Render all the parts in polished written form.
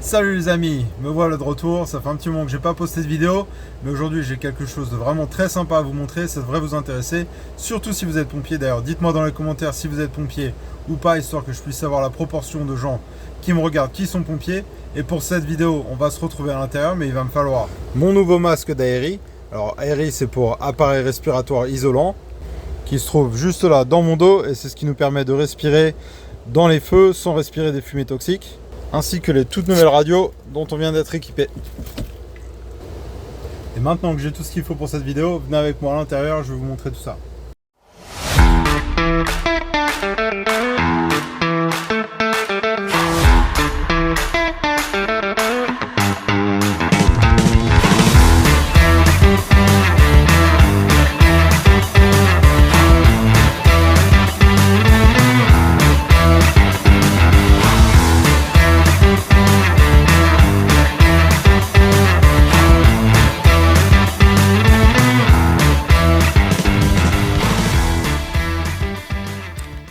Salut les amis, me voilà de retour, ça fait un petit moment que j'ai pas posté de vidéo, mais aujourd'hui j'ai quelque chose de vraiment très sympa à vous montrer, ça devrait vous intéresser, surtout si vous êtes pompier. D'ailleurs, dites-moi dans les commentaires si vous êtes pompier ou pas, histoire que je puisse savoir la proportion de gens qui me regardent qui sont pompiers. Et pour cette vidéo, on va se retrouver à l'intérieur, mais il va me falloir mon nouveau masque d'Aery. Alors Aery, c'est pour appareil respiratoire isolant, qui se trouve juste là dans mon dos, et c'est ce qui nous permet de respirer dans les feux sans respirer des fumées toxiques, ainsi que les toutes nouvelles radios dont on vient d'être équipé. Et maintenant que j'ai tout ce qu'il faut pour cette vidéo, venez avec moi à l'intérieur, je vais vous montrer tout ça.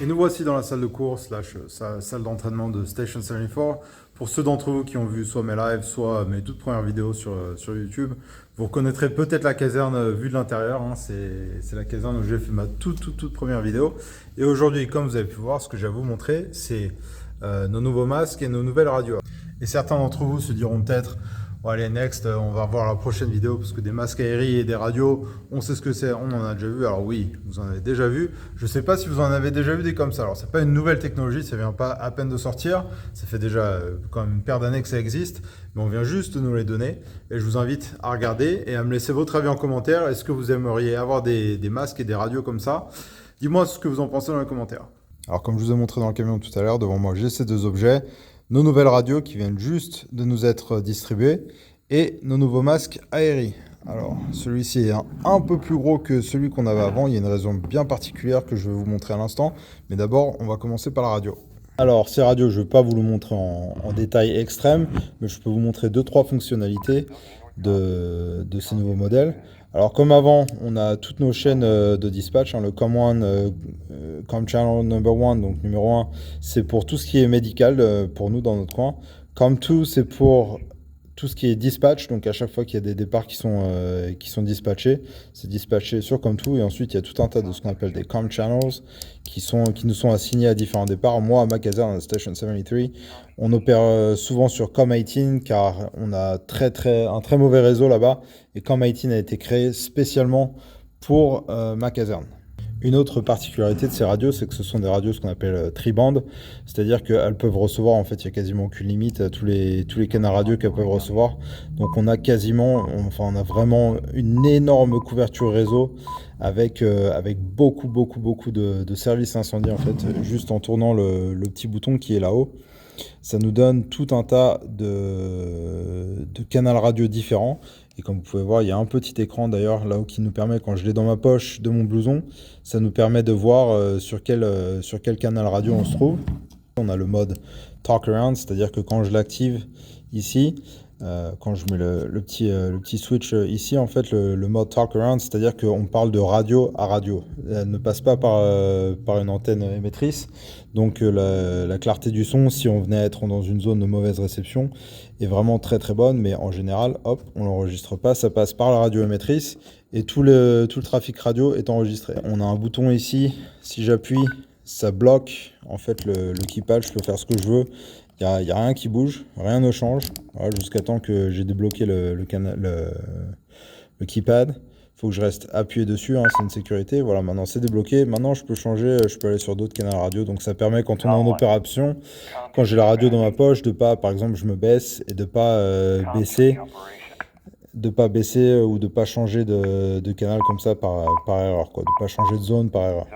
Et nous voici dans la salle de cours, salle d'entraînement de Station 74. Pour ceux d'entre vous qui ont vu soit mes lives, soit mes toutes premières vidéos sur YouTube, vous reconnaîtrez peut-être la caserne vue de l'intérieur. Hein. C'est la caserne où j'ai fait ma toute première vidéo. Et aujourd'hui, comme vous avez pu voir, ce que j'ai à vous montrer, c'est nos nouveaux masques et nos nouvelles radios. Et certains d'entre vous se diront peut-être, bon, allez, next, on va voir la prochaine vidéo, parce que des masques aériens et des radios, on sait ce que c'est, on en a déjà vu. Alors oui, vous en avez déjà vu. Je ne sais pas si vous en avez déjà vu des comme ça. Alors c'est pas une nouvelle technologie, ça vient pas à peine de sortir. Ça fait déjà quand même une paire d'années que ça existe, mais on vient juste de nous les donner. Et je vous invite à regarder et à me laisser votre avis en commentaire. Est-ce que vous aimeriez avoir des masques et des radios comme ça? Dis-moi ce que vous en pensez dans les commentaires. Alors comme je vous ai montré dans le camion tout à l'heure, devant moi j'ai ces deux objets. Nos nouvelles radios qui viennent juste de nous être distribuées et nos nouveaux masques Aery. Alors celui-ci est un peu plus gros que celui qu'on avait avant. Il y a une raison bien particulière que je vais vous montrer à l'instant. Mais d'abord, on va commencer par la radio. Alors ces radios, je ne vais pas vous le montrer en détail extrême, mais je peux vous montrer 2-3 fonctionnalités de ces nouveaux modèles. Alors comme avant, on a toutes nos chaînes de dispatch, hein, le COM1, COM Channel number 1, donc numéro 1, c'est pour tout ce qui est médical pour nous dans notre coin. COM2, c'est pour tout ce qui est dispatch, donc à chaque fois qu'il y a des départs qui sont dispatchés, c'est dispatché sur COM2, et ensuite il y a tout un tas de ce qu'on appelle des COM Channels qui nous sont assignés à différents départs. Moi, à ma caserne, Station 73, on opère souvent sur COM18 car on a un très mauvais réseau là-bas, et COM18 a été créé spécialement pour ma caserne. Une autre particularité de ces radios, c'est que ce sont des radios ce qu'on appelle tri-band, c'est-à-dire qu'elles peuvent recevoir, en fait, il n'y a quasiment aucune limite à tous les canaux radio qu'elles peuvent recevoir. Donc on a vraiment une énorme couverture réseau avec beaucoup de services incendies, en fait, juste en tournant le petit bouton qui est là-haut. Ça nous donne tout un tas de canaux radio différents. Et comme vous pouvez voir, il y a un petit écran d'ailleurs là-haut qui nous permet, quand je l'ai dans ma poche de mon blouson, ça nous permet de voir sur quel canal radio on se trouve. On a le mode Talk Around, c'est-à-dire que quand je l'active ici, quand je mets le petit switch ici, en fait, le mode Talk Around, c'est-à-dire qu'on parle de radio à radio. Elle ne passe pas par une antenne émettrice. Donc la clarté du son, si on venait à être dans une zone de mauvaise réception, est vraiment très bonne. Mais en général, hop, on l'enregistre pas. Ça passe par la radio émettrice et tout le trafic radio est enregistré. On a un bouton ici. Si j'appuie, ça bloque en fait le keypad. Je peux faire ce que je veux. Il n'y a rien qui bouge, rien ne change, voilà, jusqu'à temps que j'ai débloqué le keypad. Il faut que je reste appuyé dessus, hein, c'est une sécurité. Voilà, maintenant c'est débloqué. Maintenant je peux changer, je peux aller sur d'autres canaux radio. Donc ça permet, quand on est en opération, quand j'ai la radio dans ma poche, de pas, par exemple, je me baisse et de pas baisser ou de pas changer de canal comme ça par erreur, quoi, de pas changer de zone par erreur.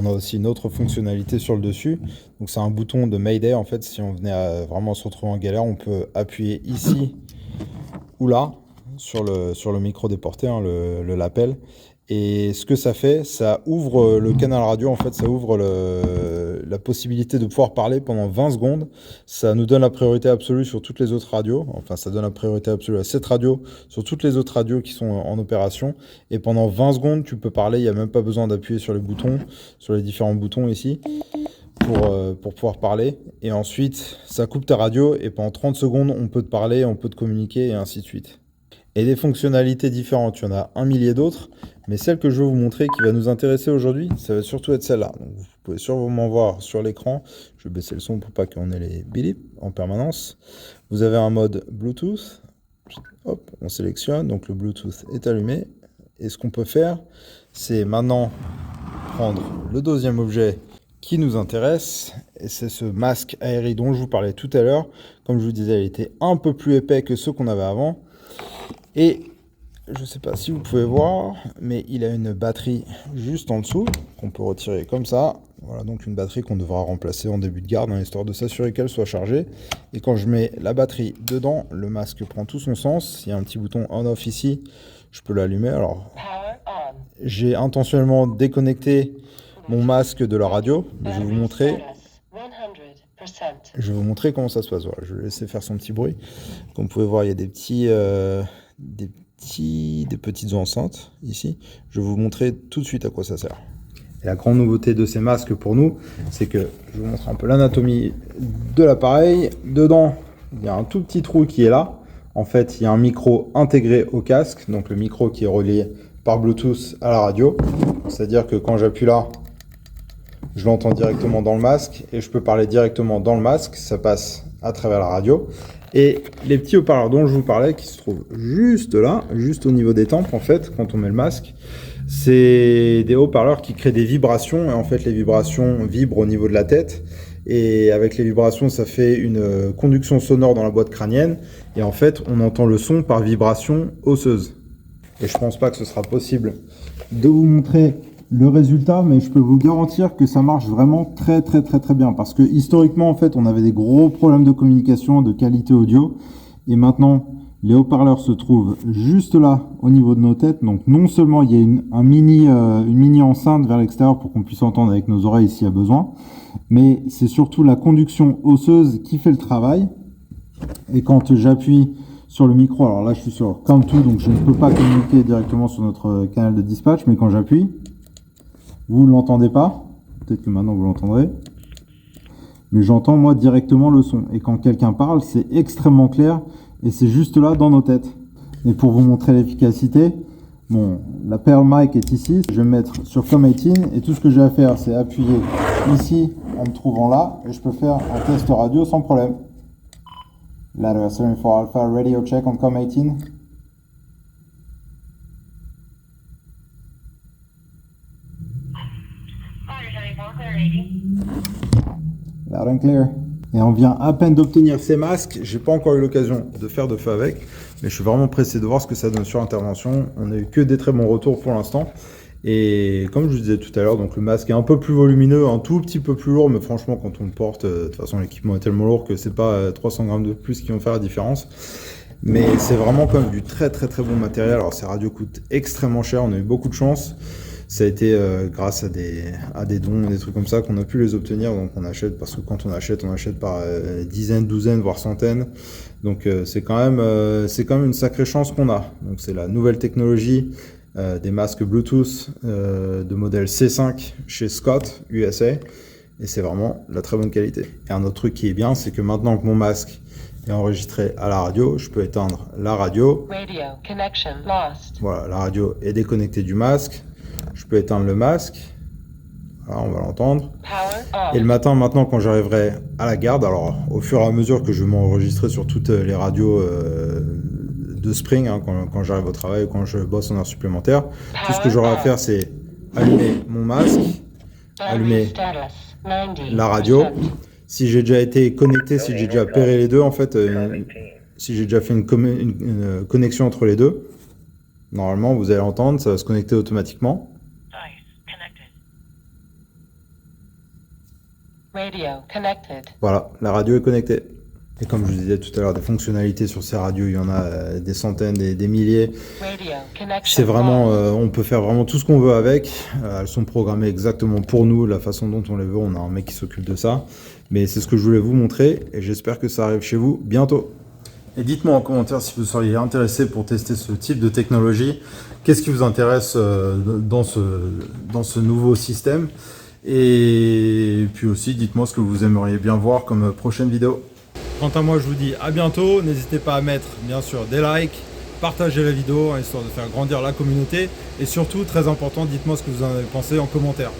On a aussi une autre fonctionnalité sur le dessus. Donc c'est un bouton de Mayday. En fait, si on venait à vraiment se retrouver en galère, on peut appuyer ici ou là sur le micro déporté, hein, le lapel. Et ce que ça fait, ça ouvre le canal radio, en fait, ça ouvre la possibilité de pouvoir parler pendant 20 secondes. Ça nous donne la priorité absolue sur toutes les autres radios. Enfin, ça donne la priorité absolue à cette radio sur toutes les autres radios qui sont en opération. Et pendant 20 secondes, tu peux parler, il n'y a même pas besoin d'appuyer sur les boutons, sur les différents boutons ici. pour pouvoir parler. Et ensuite, ça coupe ta radio et pendant 30 secondes, on peut te parler, on peut te communiquer et ainsi de suite. Et des fonctionnalités différentes, il y en a un millier d'autres, mais celle que je veux vous montrer qui va nous intéresser aujourd'hui, ça va surtout être celle-là. Donc, vous pouvez sûrement voir sur l'écran, je vais baisser le son pour pas qu'on ait les bips en permanence. Vous avez un mode Bluetooth, hop, on sélectionne, donc le Bluetooth est allumé. Et ce qu'on peut faire, c'est maintenant prendre le deuxième objet qui nous intéresse, et c'est ce masque aérien dont je vous parlais tout à l'heure. Comme je vous disais, il était un peu plus épais que ceux qu'on avait avant. Et je ne sais pas si vous pouvez voir, mais il a une batterie juste en dessous, qu'on peut retirer comme ça. Voilà, donc une batterie qu'on devra remplacer en début de garde, histoire de s'assurer qu'elle soit chargée. Et quand je mets la batterie dedans, le masque prend tout son sens. Il y a un petit bouton on-off ici, je peux l'allumer. Alors, j'ai intentionnellement déconnecté mon masque de la radio, mais je vais vous montrer. Je vais vous montrer comment ça se passe. Voilà, je vais laisser faire son petit bruit. Comme vous pouvez voir, il y a des petites enceintes ici. Je vais vous montrer tout de suite à quoi ça sert. Et la grande nouveauté de ces masques pour nous, c'est que je vous montre un peu l'anatomie de l'appareil. Dedans, il y a un tout petit trou qui est là. En fait, il y a un micro intégré au casque, donc le micro qui est relié par Bluetooth à la radio. C'est-à-dire que quand j'appuie là, je l'entends directement dans le masque et je peux parler directement dans le masque. Ça passe à travers la radio. Et les petits haut-parleurs dont je vous parlais, qui se trouvent juste là, juste au niveau des tempes, en fait, quand on met le masque, c'est des haut-parleurs qui créent des vibrations. Et en fait, les vibrations vibrent au niveau de la tête. Et avec les vibrations, ça fait une conduction sonore dans la boîte crânienne. Et en fait, on entend le son par vibration osseuse. Et je pense pas que ce sera possible de vous montrer le résultat, mais je peux vous garantir que ça marche vraiment très bien. Parce que historiquement, en fait, on avait des gros problèmes de communication, de qualité audio. Et maintenant, les haut-parleurs se trouvent juste là, au niveau de nos têtes. Donc non seulement il y a une mini enceinte vers l'extérieur pour qu'on puisse entendre avec nos oreilles s'il y a besoin, mais c'est surtout la conduction osseuse qui fait le travail. Et quand j'appuie sur le micro, alors là je suis sur Count2, donc je ne peux pas communiquer directement sur notre canal de dispatch, mais quand j'appuie, vous ne l'entendez pas, peut-être que maintenant vous l'entendrez, mais j'entends moi directement le son. Et quand quelqu'un parle, c'est extrêmement clair, et c'est juste là dans nos têtes. Et pour vous montrer l'efficacité, bon, la Pearl Mic est ici, je vais me mettre sur Com18, et tout ce que j'ai à faire, c'est appuyer ici en me trouvant là, et je peux faire un test radio sans problème. Ladder 74 Alpha, radio check on Com18. Loud and clear. Et on vient à peine d'obtenir ces masques. J'ai pas encore eu l'occasion de faire de feu avec, mais je suis vraiment pressé de voir ce que ça donne sur intervention. On n'a eu que des très bons retours pour l'instant. Et comme je vous disais tout à l'heure, donc le masque est un peu plus volumineux, un tout petit peu plus lourd, mais franchement quand on le porte, de toute façon l'équipement est tellement lourd que c'est pas 300 grammes de plus qui vont faire la différence. Mais c'est vraiment quand même du très bon matériel. Alors ces radios coûtent extrêmement cher, on a eu beaucoup de chance. Ça a été grâce à des dons, des trucs comme ça qu'on a pu les obtenir. Donc on achète, parce que quand on achète par dizaines, douzaines, voire centaines. Donc c'est quand même une sacrée chance qu'on a. Donc c'est la nouvelle technologie des masques Bluetooth de modèle C5 chez Scott USA. Et c'est vraiment de la très bonne qualité. Et un autre truc qui est bien, c'est que maintenant que mon masque est enregistré à la radio, je peux éteindre la radio. Radio connection lost. Voilà, la radio est déconnectée du masque. Je peux éteindre le masque. Voilà, on va l'entendre. Et le matin, maintenant, quand j'arriverai à la garde, alors au fur et à mesure que je vais m'enregistrer sur toutes les radios de Spring, hein, quand j'arrive au travail ou quand je bosse en heure supplémentaire, tout ce que j'aurai à faire, c'est allumer mon masque, allumer la radio. Si j'ai déjà été connecté, si j'ai déjà pairé les deux, en fait, si j'ai déjà fait une connexion entre les deux, normalement, vous allez l'entendre, ça va se connecter automatiquement. Radio connected. Voilà, la radio est connectée. Et comme je vous disais tout à l'heure, des fonctionnalités sur ces radios, il y en a des centaines, des milliers. C'est vraiment, on peut faire vraiment tout ce qu'on veut avec. Elles sont programmées exactement pour nous, la façon dont on les veut. On a un mec qui s'occupe de ça. Mais c'est ce que je voulais vous montrer et j'espère que ça arrive chez vous bientôt. Et dites-moi en commentaire si vous seriez intéressé pour tester ce type de technologie. Qu'est-ce qui vous intéresse dans ce nouveau système? Et puis aussi, dites-moi ce que vous aimeriez bien voir comme prochaine vidéo. Quant à moi, je vous dis à bientôt. N'hésitez pas à mettre, bien sûr, des likes, partager la vidéo, histoire de faire grandir la communauté. Et surtout, très important, dites-moi ce que vous en avez pensé en commentaire.